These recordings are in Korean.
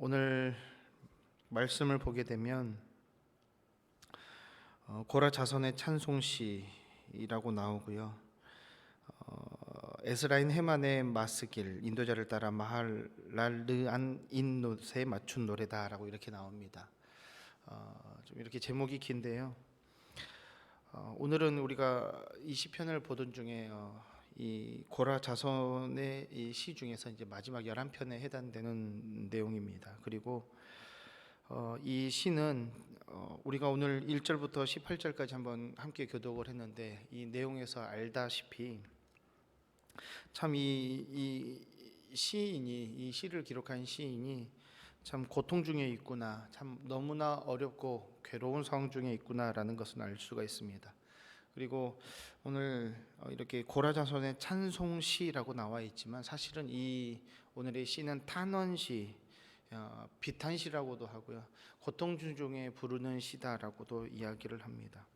오늘 말씀을 보게 되면 고라 자손의 찬송시라고 나오고요. 에스라인 헤만의 마스길, 인도자를 따라 마할랄르안 인노세 맞춘 노래다라고 이렇게 나옵니다. 좀 이렇게 제목이 긴데요. 오늘은 우리가 이 시편을 보던 중에 이 고라 자손의 이 시 중에서 이제 마지막 11편에 해당되는 내용입니다. 그리고 이 시는 우리가 오늘 1절부터 18절까지 한번 함께 교독을 했는데 이 내용에서 알다시피 참 이 시인이, 이 시를 기록한 시인이 참 고통 중에 있구나, 참 너무나 어렵고 괴로운 상황 중에 있구나라는 것을 알 수가 있습니다. 그리고 오늘 이렇게 고라 자손의 찬송시라고 나와 있지만 사실은 이 오늘의 시는 탄원시, 비탄시라고도 하고요, 고통 중에 부르는 시다라고도 이야기를 합니다.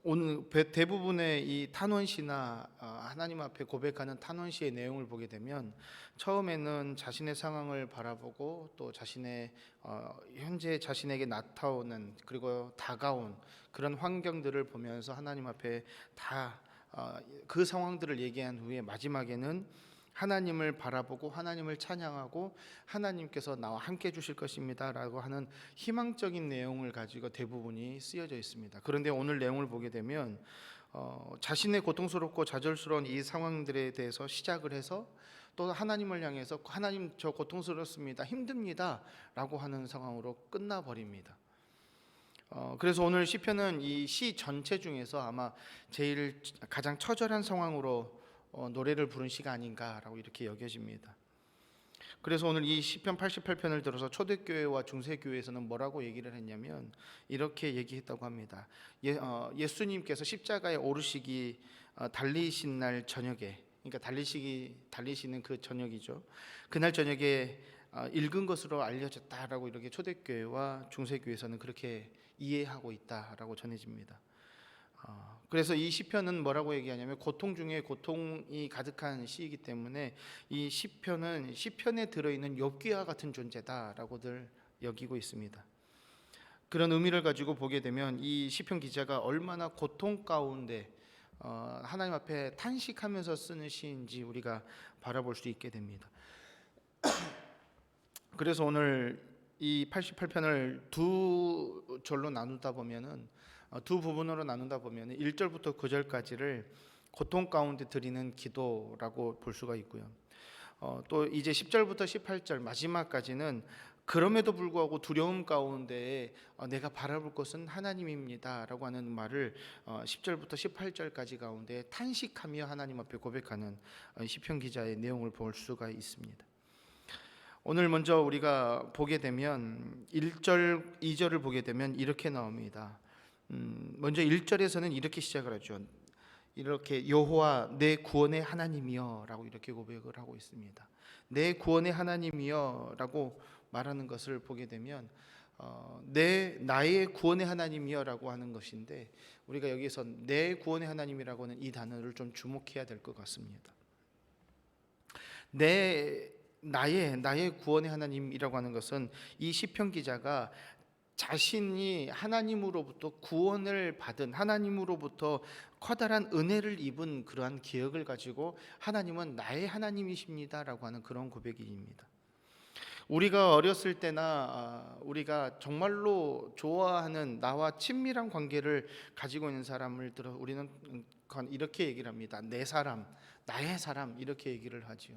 오늘 대부분의 이 탄원시나 하나님 앞에 고백하는 탄원시의 내용을 보게 되면 처음에는 자신의 상황을 바라보고 또 자신의 현재 자신에게 나타오는 그리고 다가온 그런 환경들을 보면서 하나님 앞에 다 그 상황들을 얘기한 후에 마지막에는 하나님을 바라보고 하나님을 찬양하고 하나님께서 나와 함께 해주실 것입니다 라고 하는 희망적인 내용을 가지고 대부분이 쓰여져 있습니다. 그런데 오늘 내용을 보게 되면 자신의 고통스럽고 좌절스러운 이 상황들에 대해서 시작을 해서 또 하나님을 향해서 하나님 저 고통스럽습니다, 힘듭니다 라고 하는 상황으로 끝나버립니다. 그래서 오늘 시편은 이 시 전체 중에서 아마 제일 가장 처절한 상황으로 노래를 부른 시가 아닌가라고 이렇게 여겨집니다. 그래서 오늘 이 시편 88편을 들어서 초대교회와 중세교회에서는 뭐라고 얘기를 했냐면 이렇게 얘기했다고 합니다. 예수님께서 십자가에 오르시기 달리신 날 저녁에, 그러니까 달리시는 그 저녁이죠. 그날 저녁에 읽은 것으로 알려졌다라고 이렇게 초대교회와 중세교회에서는 그렇게 이해하고 있다라고 전해집니다. 그래서 이 시편은 뭐라고 얘기하냐면 고통 중에 고통이 가득한 시이기 때문에 이 시편은 시편에 들어있는 욥기와 같은 존재다라고들 여기고 있습니다. 그런 의미를 가지고 보게 되면 이 시편 기자가 얼마나 고통 가운데 하나님 앞에 탄식하면서 쓰는 시인지 우리가 바라볼 수 있게 됩니다. 그래서 오늘 이 88편을 두 절로 나누다 보면은 두 부분으로 나눈다 보면 1절부터 9절까지를 고통 가운데 드리는 기도라고 볼 수가 있고요. 또 이제 10절부터 18절 마지막까지는 그럼에도 불구하고 두려움 가운데 내가 바라볼 것은 하나님입니다라고 하는 말을 10절부터 18절까지 가운데 탄식하며 하나님 앞에 고백하는 시편 기자의 내용을 볼 수가 있습니다. 오늘 먼저 우리가 보게 되면 1절, 2절을 보게 되면 이렇게 나옵니다. 먼저 1절에서는 이렇게 시작을 하죠. 이렇게 여호와 내 구원의 하나님이여 라고 이렇게 고백을 하고 있습니다. 내 구원의 하나님이여 라고 말하는 것을 보게 되면 나의 구원의 하나님이여 라고 하는 것인데 우리가 여기서 내 구원의 하나님이라고 하는 이 단어를 좀 주목해야 될 것 같습니다. 나의 구원의 하나님이라고 하는 것은 이 시편 기자가 자신이 하나님으로부터 구원을 받은, 하나님으로부터 커다란 은혜를 입은 그러한 기억을 가지고 하나님은 나의 하나님이십니다라고 하는 그런 고백입니다. 우리가 어렸을 때나 우리가 정말로 좋아하는 나와 친밀한 관계를 가지고 있는 사람을 들어 우리는 이렇게 얘기를 합니다. 내 사람, 나의 사람 이렇게 얘기를 하지요.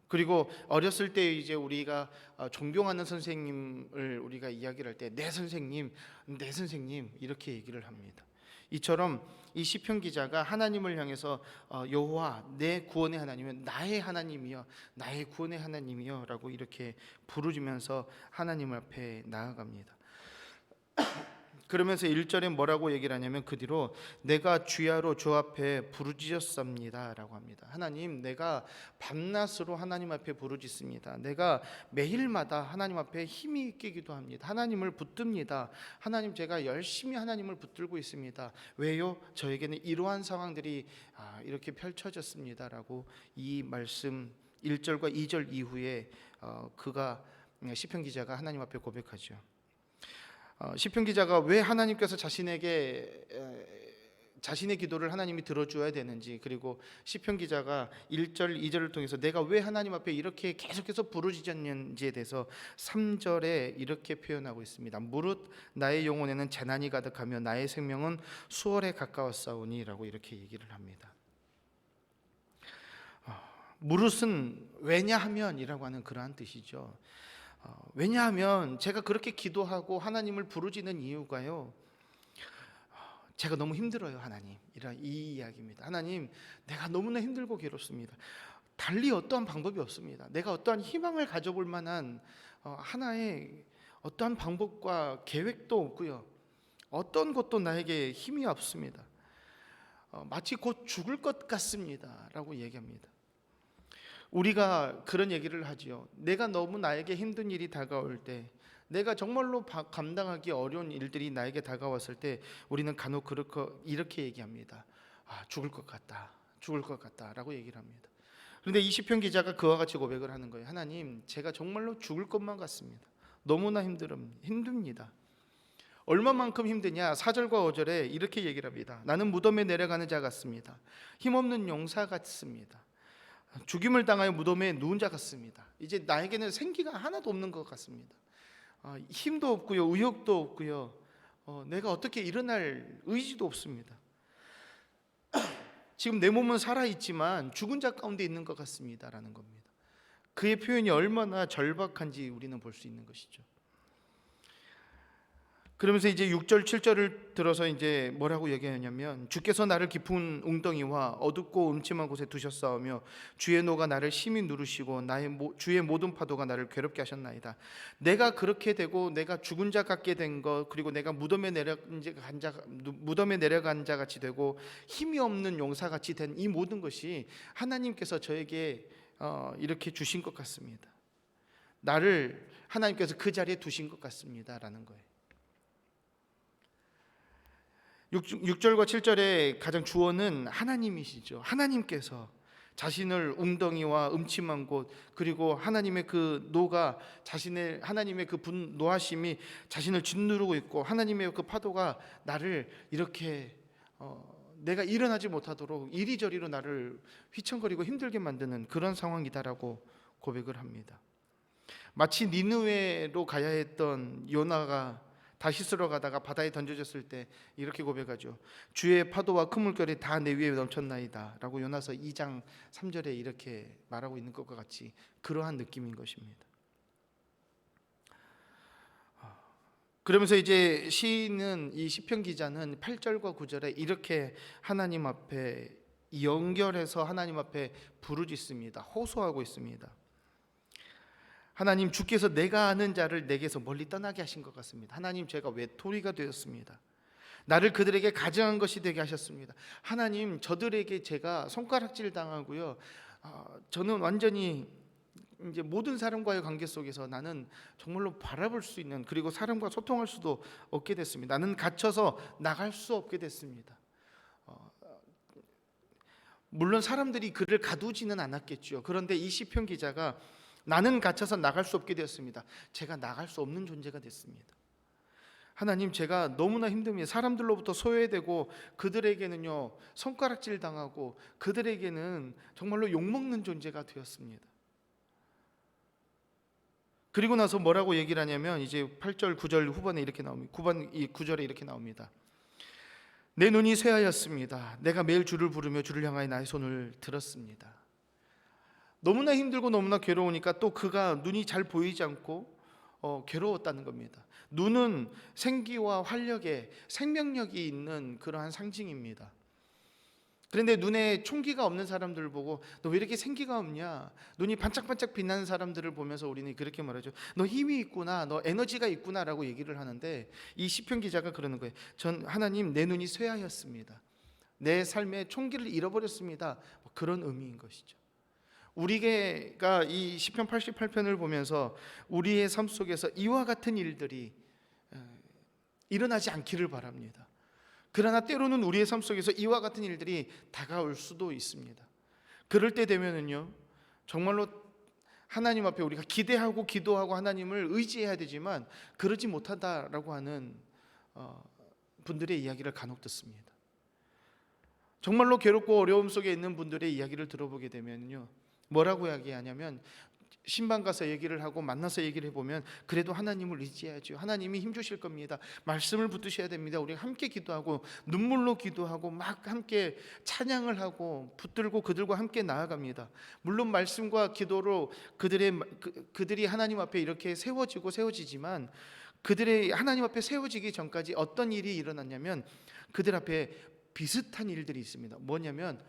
그리고 어렸을 때 이제 우리가 존경하는 선생님을 우리가 이야기를 할 때 내 선생님, 내 선생님 이렇게 얘기를 합니다. 이처럼 이 시편 기자가 하나님을 향해서 여호와 내 구원의 하나님은 나의 하나님이여, 나의 구원의 하나님이여 라고 이렇게 부르짖으면서 하나님 앞에 나아갑니다. 그러면서 1절에 뭐라고 얘기를 하냐면 그 뒤로 내가 주야로 주 앞에 부르짖었습니다 라고 합니다. 하나님, 내가 밤낮으로 하나님 앞에 부르짖습니다. 내가 매일마다 하나님 앞에 힘이 있게 기도합니다. 하나님을 붙듭니다. 하나님, 제가 열심히 하나님을 붙들고 있습니다. 왜요? 저에게는 이러한 상황들이 이렇게 펼쳐졌습니다 라고 이 말씀 1절과 2절 이후에 그가 시편 기자가 하나님 앞에 고백하죠. 시편 기자가 왜 하나님께서 자신의 기도를 하나님이 들어줘야 되는지, 그리고 시편 기자가 1절, 2절을 통해서 내가 왜 하나님 앞에 이렇게 계속해서 부르짖었는지에 대해서 3절에 이렇게 표현하고 있습니다. 무릇 나의 영혼에는 재난이 가득하며 나의 생명은 수월에 가까웠사오니 라고 이렇게 얘기를 합니다. 무릇은 왜냐하면이라고 하는 그러한 뜻이죠. 왜냐하면 제가 그렇게 기도하고 하나님을 부르짖는 이유가요, 제가 너무 힘들어요 하나님, 이 이야기입니다. 하나님, 내가 너무나 힘들고 괴롭습니다. 달리 어떠한 방법이 없습니다. 내가 어떠한 희망을 가져볼 만한 하나의 어떠한 방법과 계획도 없고요, 어떤 것도 나에게 힘이 없습니다. 마치 곧 죽을 것 같습니다 라고 얘기합니다. 우리가 그런 얘기를 하지요. 내가 너무 나에게 힘든 일이 다가올 때, 내가 정말로 감당하기 어려운 일들이 나에게 다가왔을 때 우리는 간혹 이렇게 얘기합니다. 죽을 것 같다, 죽을 것 같다 라고 얘기를 합니다. 그런데 이 시편 기자가 그와 같이 고백을 하는 거예요. 하나님, 제가 정말로 죽을 것만 같습니다. 너무나 힘듭니다. 얼마만큼 힘드냐? 4절과 5절에 이렇게 얘기를 합니다. 나는 무덤에 내려가는 자 같습니다. 힘없는 용사 같습니다. 죽임을 당하여 무덤에 누운 자 같습니다. 이제 나에게는 생기가 하나도 없는 것 같습니다. 힘도 없고요, 의욕도 없고요, 내가 어떻게 일어날 의지도 없습니다. 지금 내 몸은 살아있지만 죽은 자 가운데 있는 것 같습니다 라는 겁니다. 그의 표현이 얼마나 절박한지 우리는 볼 수 있는 것이죠. 그러면서 이제 6절 7절을 들어서 이제 뭐라고 얘기하냐면, 주께서 나를 깊은 웅덩이와 어둡고 음침한 곳에 두셨사오며 주의 노가 나를 심히 누르시고 주의 모든 파도가 나를 괴롭게 하셨나이다. 내가 그렇게 되고 내가 죽은 자 같게 된 것, 그리고 내가 무덤에 내려간 자 같이 되고 힘이 없는 용사 같이 된 이 모든 것이 하나님께서 저에게 이렇게 주신 것 같습니다. 나를 하나님께서 그 자리에 두신 것 같습니다 라는 거예요. 6절과 7절의 가장 주어는 하나님이시죠. 하나님께서 자신을 웅덩이와 음침한 곳, 그리고 하나님의 그 노가 하나님의 그 노하심이 자신을 짓누르고 있고, 하나님의 그 파도가 나를 이렇게 내가 일어나지 못하도록 이리저리로 나를 휘청거리고 힘들게 만드는 그런 상황이다라고 고백을 합니다. 마치 니느웨로 가야 했던 요나가 다시스로 가다가 바다에 던져졌을 때 이렇게 고백하죠. 주의 파도와 큰 물결이 다 내 위에 넘쳤나이다 라고 요나서 2장 3절에 이렇게 말하고 있는 것과 같이 그러한 느낌인 것입니다. 그러면서 이제 시인은, 이 시편 기자는 8절과 9절에 이렇게 하나님 앞에 연결해서 하나님 앞에 부르짖습니다. 호소하고 있습니다. 하나님, 주께서 내가 아는 자를 내게서 멀리 떠나게 하신 것 같습니다. 하나님, 제가 외톨이가 되었습니다. 나를 그들에게 가증한 것이 되게 하셨습니다. 하나님, 저들에게 제가 손가락질 당하고요, 저는 완전히 이제 모든 사람과의 관계 속에서 나는 정말로 바라볼 수 있는, 그리고 사람과 소통할 수도 없게 됐습니다. 나는 갇혀서 나갈 수 없게 됐습니다. 물론 사람들이 그를 가두지는 않았겠죠. 그런데 이 시편 기자가 나는 갇혀서 나갈 수 없게 되었습니다. 제가 나갈 수 없는 존재가 됐습니다. 하나님, 제가 너무나 힘듭니다. 사람들로부터 소외되고 그들에게는요 손가락질 당하고 그들에게는 정말로 욕먹는 존재가 되었습니다. 그리고 나서 뭐라고 얘기를 하냐면, 이제 8절 9절 후반에 이렇게 나옵니다. 9절에 이렇게 나옵니다. 내 눈이 쇠하였습니다. 내가 매일 주를 부르며 주를 향하여 나의 손을 들었습니다. 너무나 힘들고 너무나 괴로우니까 또 그가 눈이 잘 보이지 않고 괴로웠다는 겁니다. 눈은 생기와 활력에 생명력이 있는 그러한 상징입니다. 그런데 눈에 총기가 없는 사람들을 보고 너 왜 이렇게 생기가 없냐, 눈이 반짝반짝 빛나는 사람들을 보면서 우리는 그렇게 말하죠. 너 힘이 있구나, 너 에너지가 있구나 라고 얘기를 하는데, 이 시편 기자가 그러는 거예요. 하나님, 내 눈이 쇠하였습니다. 내 삶의 총기를 잃어버렸습니다. 그런 의미인 것이죠. 우리가 이 시편 88편을 보면서 우리의 삶 속에서 이와 같은 일들이 일어나지 않기를 바랍니다. 그러나 때로는 우리의 삶 속에서 이와 같은 일들이 다가올 수도 있습니다. 그럴 때 되면은요, 정말로 하나님 앞에 우리가 기대하고 기도하고 하나님을 의지해야 되지만 그러지 못한다라고 하는 분들의 이야기를 간혹 듣습니다. 정말로 괴롭고 어려움 속에 있는 분들의 이야기를 들어보게 되면요, 뭐라고 이야기하냐면, 신방 가서 얘기를 하고 만나서 얘기를 해보면 그래도 하나님을 의지해야죠. 하나님이 힘주실 겁니다. 말씀을 붙드셔야 됩니다. 우리가 함께 기도하고 눈물로 기도하고 막 함께 찬양을 하고 붙들고 그들과 함께 나아갑니다. 물론 말씀과 기도로 그들이 하나님 앞에 이렇게 세워지지만 그들의 하나님 앞에 세워지기 전까지 어떤 일이 일어났냐면 그들 앞에 비슷한 일들이 있습니다. 뭐냐면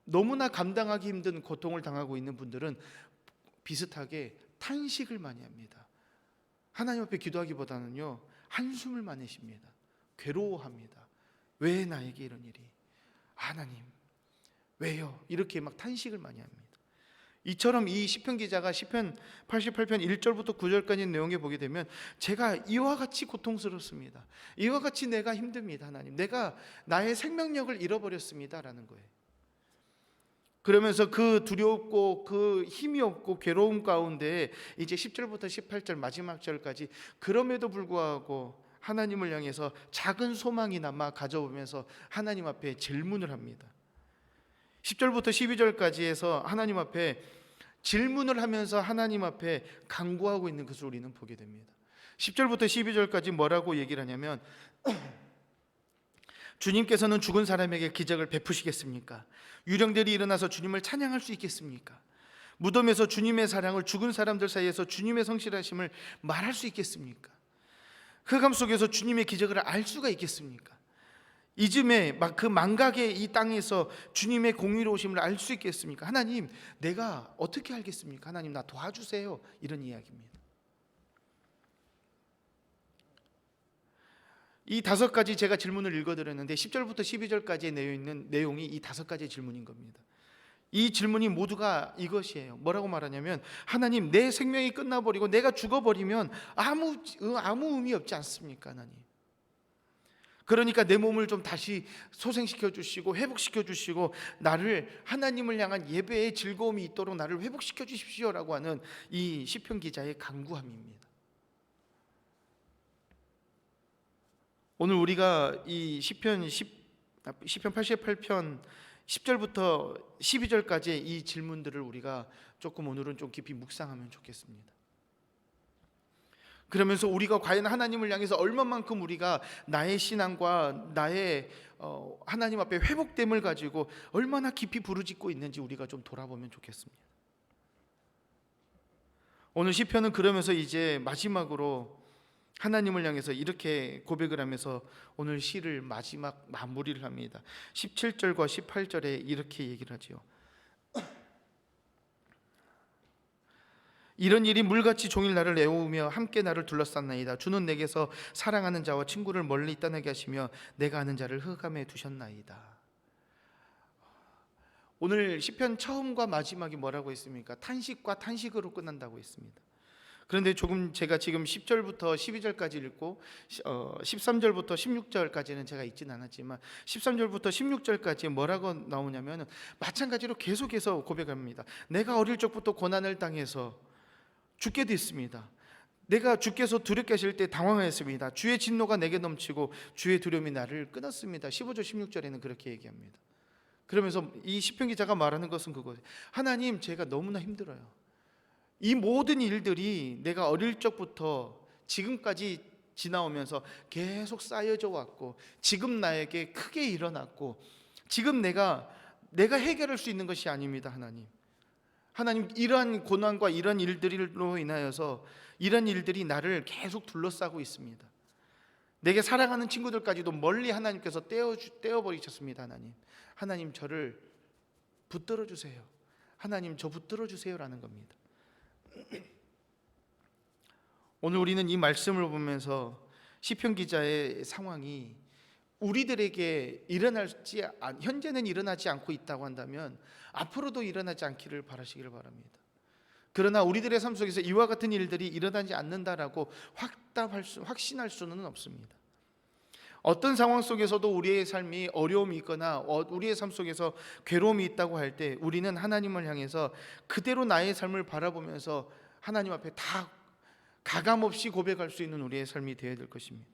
너무나 감당하기 힘든 고통을 당하고 있는 분들은 비슷하게 탄식을 많이 합니다. 하나님 앞에 기도하기보다는요, 한숨을 많이 쉽니다. 괴로워합니다. 왜 나에게 이런 일이? 하나님 왜요? 이렇게 막 탄식을 많이 합니다. 이처럼 이 시편 기자가 시편 88편 1절부터 9절까지 내용에 보게 되면 제가 이와 같이 고통스럽습니다. 이와 같이 내가 힘듭니다. 하나님, 내가 나의 생명력을 잃어버렸습니다 라는 거예요. 그러면서 그 두렵고 그 힘이 없고 괴로움 가운데 이제 10절부터 18절 마지막 절까지 그럼에도 불구하고 하나님을 향해서 작은 소망이나마 가져오면서 하나님 앞에 질문을 합니다. 10절부터 12절까지 해서 하나님 앞에 질문을 하면서 하나님 앞에 간구하고 있는 것을 우리는 보게 됩니다. 10절부터 12절까지 뭐라고 얘기를 하냐면 주님께서는 죽은 사람에게 기적을 베푸시겠습니까? 유령들이 일어나서 주님을 찬양할 수 있겠습니까? 무덤에서 주님의 사랑을 죽은 사람들 사이에서 주님의 성실하심을 말할 수 있겠습니까? 흑암 속에서 주님의 기적을 알 수가 있겠습니까? 이즘에 그 망각의 이 땅에서 주님의 공의로우심을 알 수 있겠습니까? 하나님, 내가 어떻게 알겠습니까? 하나님, 나 도와주세요. 이런 이야기입니다. 이 5가지 제가 질문을 읽어드렸는데 10절부터 12절까지에 내어있는 내용이 이 5가지 질문인 겁니다. 이 질문이 모두가 이것이에요. 뭐라고 말하냐면, 하나님, 내 생명이 끝나버리고 내가 죽어버리면 아무 의미 없지 않습니까? 하나님, 그러니까 내 몸을 좀 다시 소생시켜 주시고 회복시켜 주시고 나를 하나님을 향한 예배의 즐거움이 있도록 나를 회복시켜 주십시오라고 하는 이 시편 기자의 간구함입니다. 오늘 우리가 이 시편 88편 10절부터 12절까지의 이 질문들을 우리가 조금 오늘은 좀 깊이 묵상하면 좋겠습니다. 그러면서 우리가 과연 하나님을 향해서 얼마만큼 우리가 나의 신앙과 나의 하나님 앞에 회복됨을 가지고 얼마나 깊이 부르짖고 있는지 우리가 좀 돌아보면 좋겠습니다. 오늘 시편은 그러면서 이제 마지막으로 하나님을 향해서 이렇게 고백을 하면서 오늘 시를 마지막 마무리를 합니다. 17절과 18절에 이렇게 얘기를 하지요. 이런 일이 물같이 종일 나를 애우며 함께 나를 둘러쌌나이다. 주는 내게서 사랑하는 자와 친구를 멀리 떠나게 하시며 내가 아는 자를 흑암에 두셨나이다. 오늘 시편 처음과 마지막이 뭐라고 했습니까? 탄식과 탄식으로 끝난다고 했습니다. 그런데 조금 제가 지금 10절부터 12절까지 읽고 13절부터 16절까지는 제가 읽진 않았지만 13절부터 16절까지 뭐라고 나오냐면 마찬가지로 계속해서 고백합니다. 내가 어릴 적부터 고난을 당해서 죽게 됐습니다. 내가 주께서 두렵게 하실 때 당황하였습니다. 주의 진노가 내게 넘치고 주의 두려움이 나를 끊었습니다. 15절 16절에는 그렇게 얘기합니다. 그러면서 이 시편 기자가 말하는 것은 그거예요. 하나님, 제가 너무나 힘들어요. 이 모든 일들이 내가 어릴 적부터 지금까지 지나오면서 계속 쌓여져 왔고 지금 나에게 크게 일어났고 지금 내가 해결할 수 있는 것이 아닙니다. 하나님, 이러한 고난과 이러한 일들로 인하여서 이러한 일들이 나를 계속 둘러싸고 있습니다. 내게 사랑하는 친구들까지도 멀리 하나님께서 떼어버리셨습니다. 하나님, 저를 붙들어 주세요. 하나님, 저 붙들어 주세요라는 겁니다. 오늘 우리는 이 말씀을 보면서 시편 기자의 상황이 우리들에게 현재는 일어나지 않고 있다고 한다면 앞으로도 일어나지 않기를 바라시기를 바랍니다. 그러나 우리들의 삶 속에서 이와 같은 일들이 일어나지 않는다라고 확신할 수는 없습니다. 어떤 상황 속에서도 우리의 삶이 어려움이 있거나 우리의 삶 속에서 괴로움이 있다고 할 때 우리는 하나님을 향해서 그대로 나의 삶을 바라보면서 하나님 앞에 다 가감없이 고백할 수 있는 우리의 삶이 되어야 될 것입니다.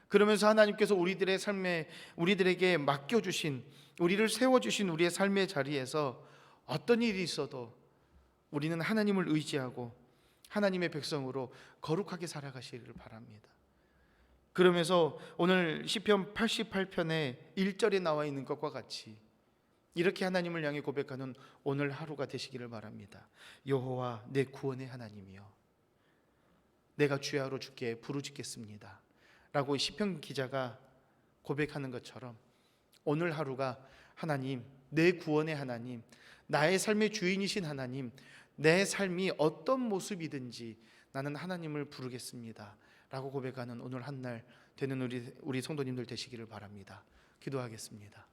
그러면서 하나님께서 우리들의 삶에 우리들에게 맡겨주신, 우리를 세워주신 우리의 삶의 자리에서 어떤 일이 있어도 우리는 하나님을 의지하고 하나님의 백성으로 거룩하게 살아가시기를 바랍니다. 그러면서 오늘 시편 88편의 1절에 나와 있는 것과 같이 이렇게 하나님을 향해 고백하는 오늘 하루가 되시기를 바랍니다. 여호와 내 구원의 하나님이여, 내가 주야로 주께 부르짖겠습니다 라고 시편 기자가 고백하는 것처럼 오늘 하루가 하나님, 내 구원의 하나님, 나의 삶의 주인이신 하나님, 내 삶이 어떤 모습이든지 나는 하나님을 부르겠습니다 라고 고백하는 오늘 한 날 되는 우리 성도님들 되시기를 바랍니다. 기도하겠습니다.